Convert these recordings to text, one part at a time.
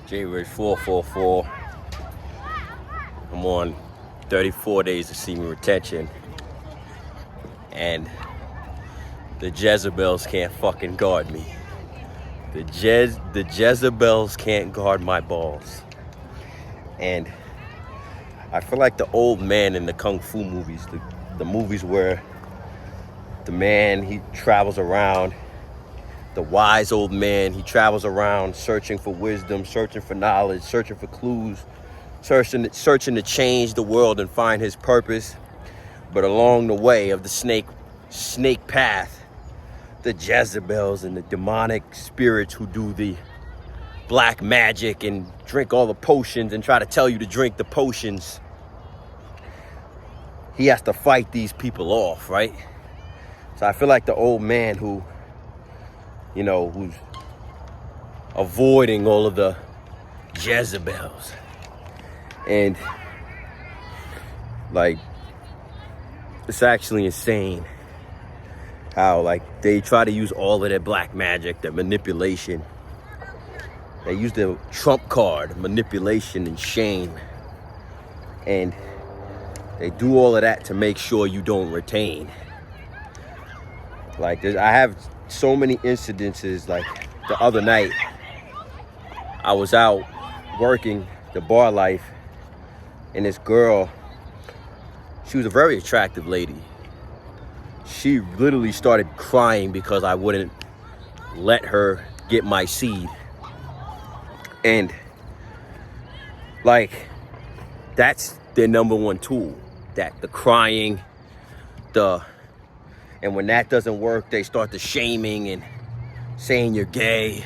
J-Rich 444. I'm on 34 days of semen retention. And the Jezabels can't fucking guard me. The Jezabels can't guard my balls. And I feel like the old man in the Kung Fu movies, the movies where the man, he travels around, the wise old man, he travels around searching for wisdom, searching for knowledge, searching for clues, searching to change the world and find his purpose. But along the way of the snake path, the Jezabels and the demonic spirits who do the black magic and drink all the potions and try to tell you to drink the potions, he has to fight these people off, right? So I feel like the old man who, who's avoiding all of the Jezabels. And like, it's actually insane how like they try to use all of their black magic, their manipulation. They use the trump card, manipulation and shame. And they do all of that to make sure you don't retain. Like, I have so many incidences. Like the other night, I was out working the bar life, and this girl, she was a very attractive lady. She literally started crying because I wouldn't let her get my seed. And like, that's their number one tool, that the crying, and when that doesn't work, they start the shaming and saying you're gay.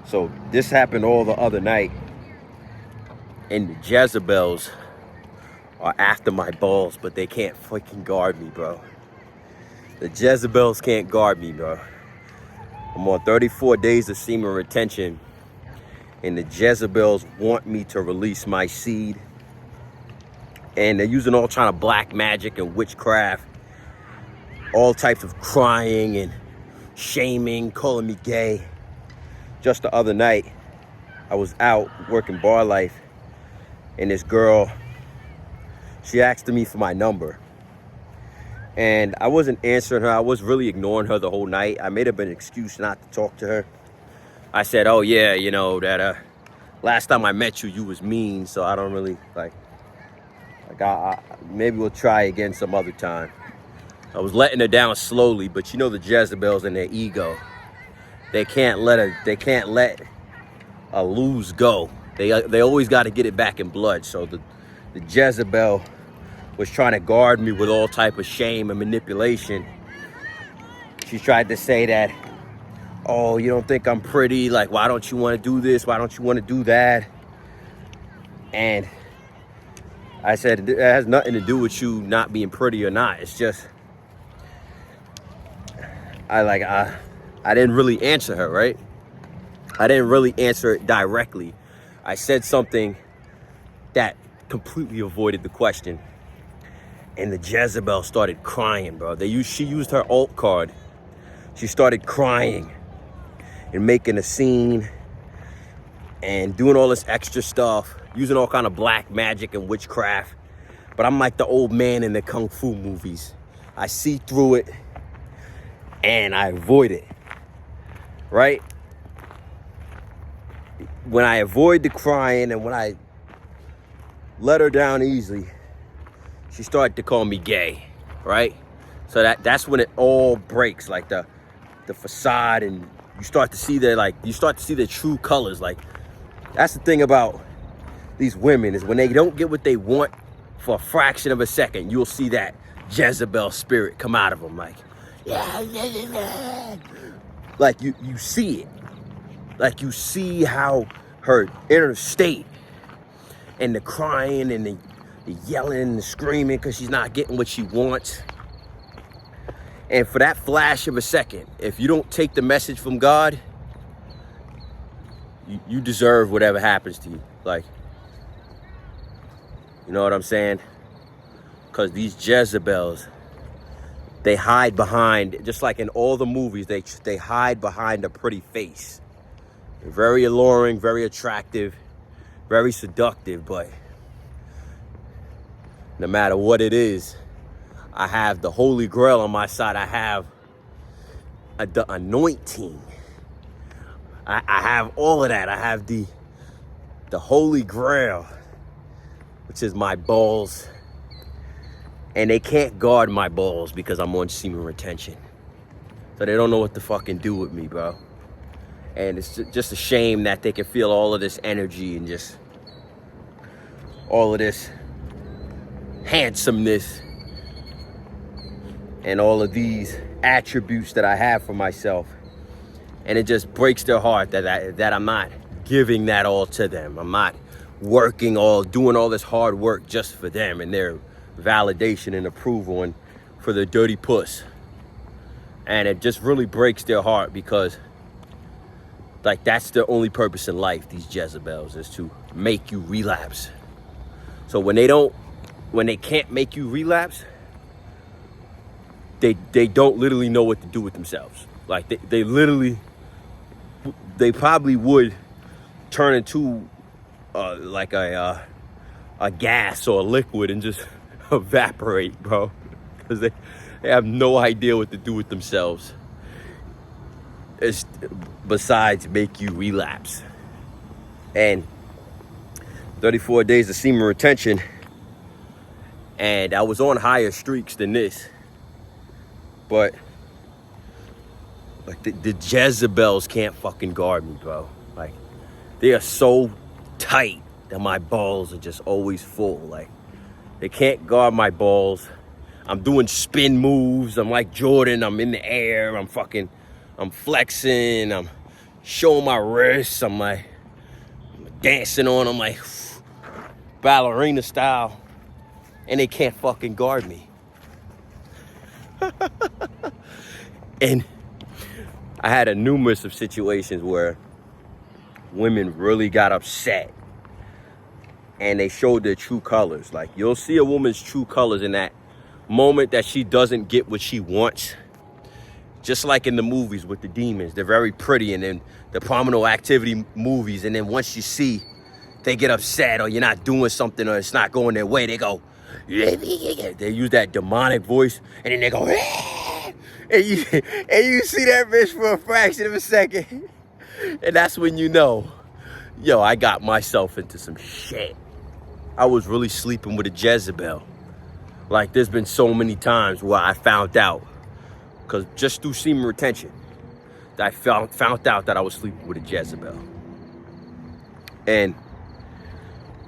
So this happened all the other night, and the Jezabels are after my balls, but they can't fucking guard me, bro. The Jezabels can't guard me, bro. I'm on 34 days of semen retention, and the Jezabels want me to release my seed. And they're using all kind of black magic and witchcraft, all types of crying and shaming, calling me gay. Just the other night, I was out working bar life, and this girl, she asked me for my number. And I wasn't answering her. I was really ignoring her the whole night. I made up an excuse not to talk to her. I said, oh yeah, that last time I met you, you was mean, so I don't really, maybe we'll try again some other time. I was letting her down slowly, but the Jezabels and their ego, they can't let a lose go. They always got to get it back in blood. So the Jezabel was trying to guard me with all type of shame and manipulation. She tried to say that, oh, you don't think I'm pretty? Like, why don't you want to do this? Why don't you want to do that? And I said, it has nothing to do with you not being pretty or not. It's just, I didn't really answer her, right? I didn't really answer it directly. I said something that completely avoided the question. And the Jezebel started crying, bro. She used her alt card. She started crying and making a scene and doing all this extra stuff, using all kind of black magic and witchcraft. But I'm like the old man in the Kung Fu movies. I see through it and I avoid it, right? When I avoid the crying and when I let her down easily, she started to call me gay, right? So that's when it all breaks, like the facade, and you start to see their true colors. Like, that's the thing about these women, is when they don't get what they want for a fraction of a second, you'll see that Jezebel spirit come out of them, like you see it. Like, you see how her inner state and the crying and the yelling and screaming because she's not getting what she wants. And for that flash of a second, if you don't take the message from God, you deserve whatever happens to you. Like, you know what I'm saying? Because these Jezebels, they hide behind, just like in all the movies, they hide behind a pretty face. They're very alluring, very attractive, very seductive, but no matter what it is, I have the Holy Grail on my side. I have the anointing. I have all of that. I have the Holy Grail, which is my balls. And they can't guard my balls because I'm on semen retention. So they don't know what to fucking do with me, bro. And it's just a shame that they can feel all of this energy and just all of this handsomeness and all of these attributes that I have for myself. And it just breaks their heart that I'm not giving that all to them. I'm not doing all this hard work just for them and their validation and approval and for their dirty puss. And it just really breaks their heart because like that's their only purpose in life, these Jezabels, is to make you relapse. So when they can't make you relapse, they don't literally know what to do with themselves. Like they probably would turn into like a gas or a liquid and just evaporate, bro, because they have no idea what to do with themselves. It's besides make you relapse. And 34 days of semen retention, and I was on higher streaks than this, but like the Jezabels can't fucking guard me, bro. Like they are so tight that my balls are just always full. Like they can't guard my balls. I'm doing spin moves. I'm like Jordan. I'm in the air. I'm flexing. I'm showing my wrists. I'm like dancing on. I'm like ballerina style. And they can't fucking guard me. And I had a numerous of situations where women really got upset and they showed their true colors. Like you'll see a woman's true colors in that moment that she doesn't get what she wants. Just like in the movies with the demons, they're very pretty, and then the Paranormal Activity movies, and then once you see they get upset or you're not doing something or it's not going their way, they go, they use that demonic voice, and then they go, and you see that bitch for a fraction of a second, and that's when you know, yo, I got myself into some shit. I was really sleeping with a Jezebel. Like there's been so many times where I found out, because just through semen retention, I found out that I was sleeping with a Jezebel. And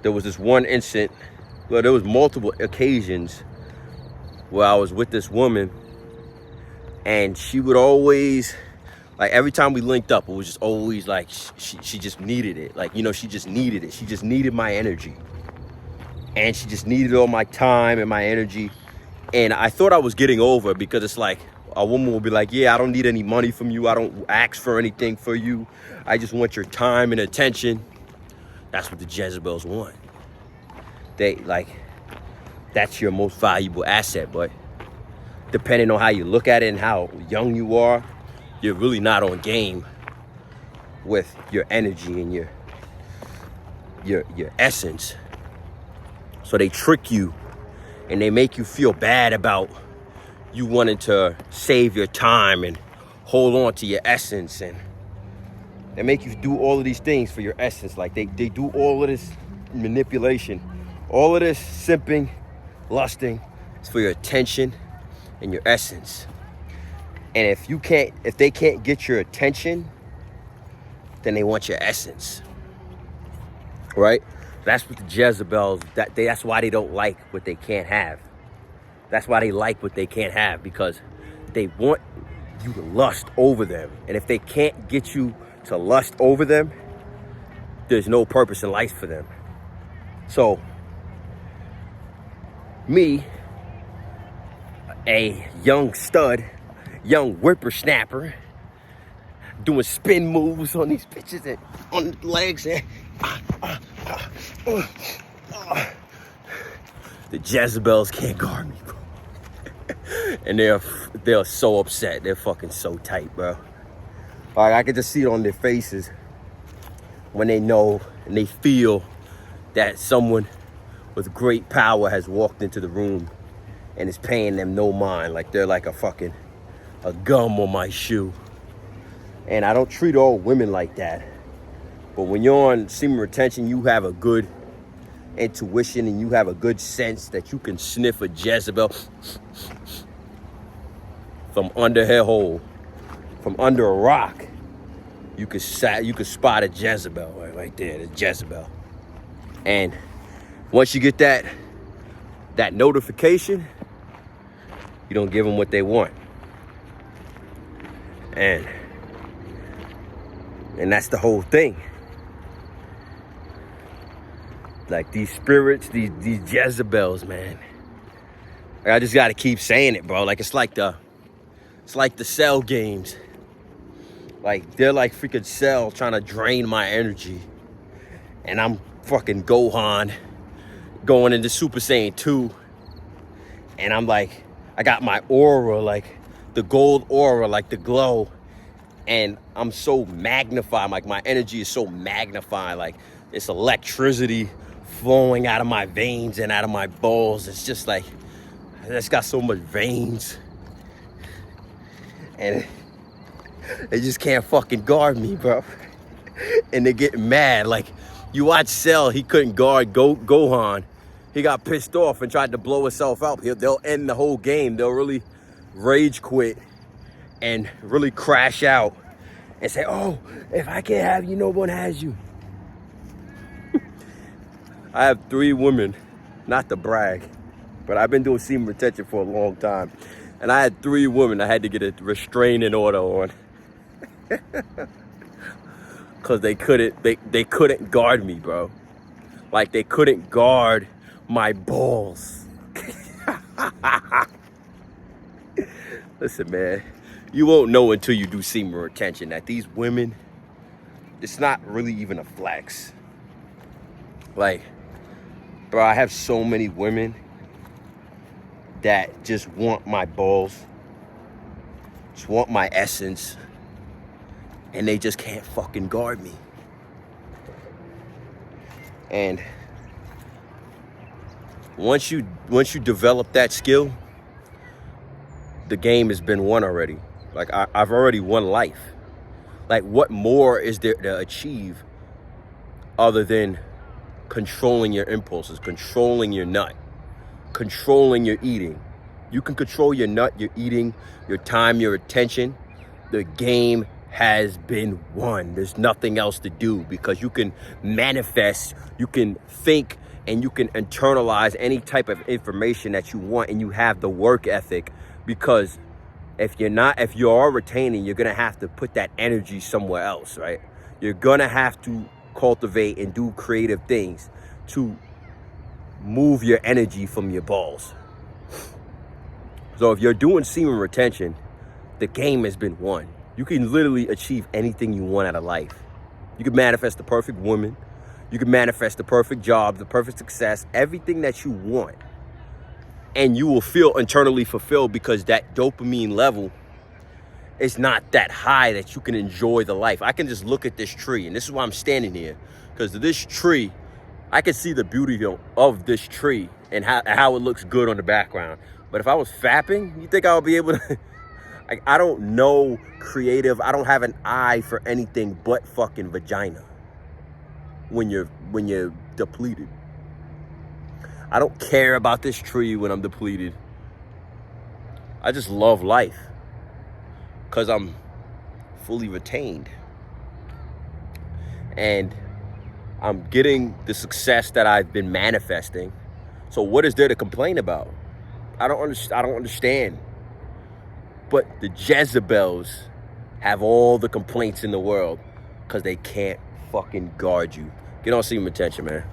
there was this one instant, well, there was multiple occasions where I was with this woman, and she would always, like every time we linked up, it was just always like she just needed it. Like, you know, she just needed it. She just needed my energy. And she just needed all my time and my energy. And I thought I was getting over it because it's like, a woman will be like, yeah, I don't need any money from you. I don't ask for anything for you. I just want your time and attention. That's what the Jezebels want. They like, that's your most valuable asset. But depending on how you look at it and how young you are, you're really not on game with your energy and your essence. So they trick you and they make you feel bad about you wanting to save your time and hold on to your essence, and they make you do all of these things for your essence. Like they do all of this manipulation, all of this simping, lusting. It's for your attention and your essence. And if they can't get your attention, then they want your essence, right? That's what the Jezebels, that's why they don't like what they can't have. That's why they like what they can't have, because they want you to lust over them. And if they can't get you to lust over them, there's no purpose in life for them. So, me, a young stud, young whippersnapper, doing spin moves on these bitches and on the legs, and the Jezebels can't guard me, bro. And they're so upset. They're fucking so tight, bro. Like I can just see it on their faces. when they know and they feel that someone with great power has walked into the room and is paying them no mind, like they're like a gum on my shoe. And I don't treat all women like that. But when you're on semen retention, you have a good intuition and you have a good sense that you can sniff a Jezebel from under her hole, from under a rock. You could spot a Jezebel right there, the Jezebel. And once you get that notification, you don't give them what they want. And that's the whole thing. Like these spirits, these Jezebels, man. Like, I just gotta keep saying it, bro. Like it's like the Cell games. Like they're like freaking Cell trying to drain my energy. And I'm fucking Gohan going into Super Saiyan 2. And I'm like, I got my aura, like the gold aura, like the glow. And I'm so magnified, like my energy is so magnified, like it's electricity flowing out of my veins and out of my balls. It's just like, it's got so much veins. And they just can't fucking guard me, bro. And they get mad. Like, you watch Cell, he couldn't guard Gohan. He got pissed off and tried to blow himself out. They'll end the whole game. They'll really rage quit and really crash out and say, oh, if I can't have you, no one has you. I have 3 women, not to brag, but I've been doing semen retention for a long time. And I had 3 women I had to get a restraining order on. Cause they couldn't guard me, bro. Like they couldn't guard my balls. Listen, man, you won't know until you do semen retention that these women, it's not really even a flex. Like, bro, I have so many women that just want my balls, just want my essence, and they just can't fucking guard me. And once you develop that skill, the game has been won already. Like I've already won life. Like what more is there to achieve other than controlling your impulses, controlling your nut, controlling your eating? You can control your nut, your eating, your time, your attention. The game has been won. There's nothing else to do because you can manifest, you can think, and you can internalize any type of information that you want, and you have the work ethic. Because if you are retaining, you're gonna have to put that energy somewhere else, right? You're gonna have to cultivate and do creative things to move your energy from your balls. So if you're doing semen retention, the game has been won. You can literally achieve anything you want out of life. You can manifest the perfect woman. You can manifest the perfect job, the perfect success, everything that you want. And you will feel internally fulfilled because that dopamine level is not that high that you can enjoy the life. I can just look at this tree, and this is why I'm standing here. Because this tree, I can see the beauty of this tree and how it looks good on the background. But if I was fapping, you think I would be able to... I don't know creative. I don't have an eye for anything but fucking vagina when you're depleted. I don't care about this tree when I'm depleted. I just love life because I'm fully retained. And I'm getting the success that I've been manifesting. So what is there to complain about? I don't understand. But the Jezabels have all the complaints in the world because they can't fucking guard you. Get on semen retention, man.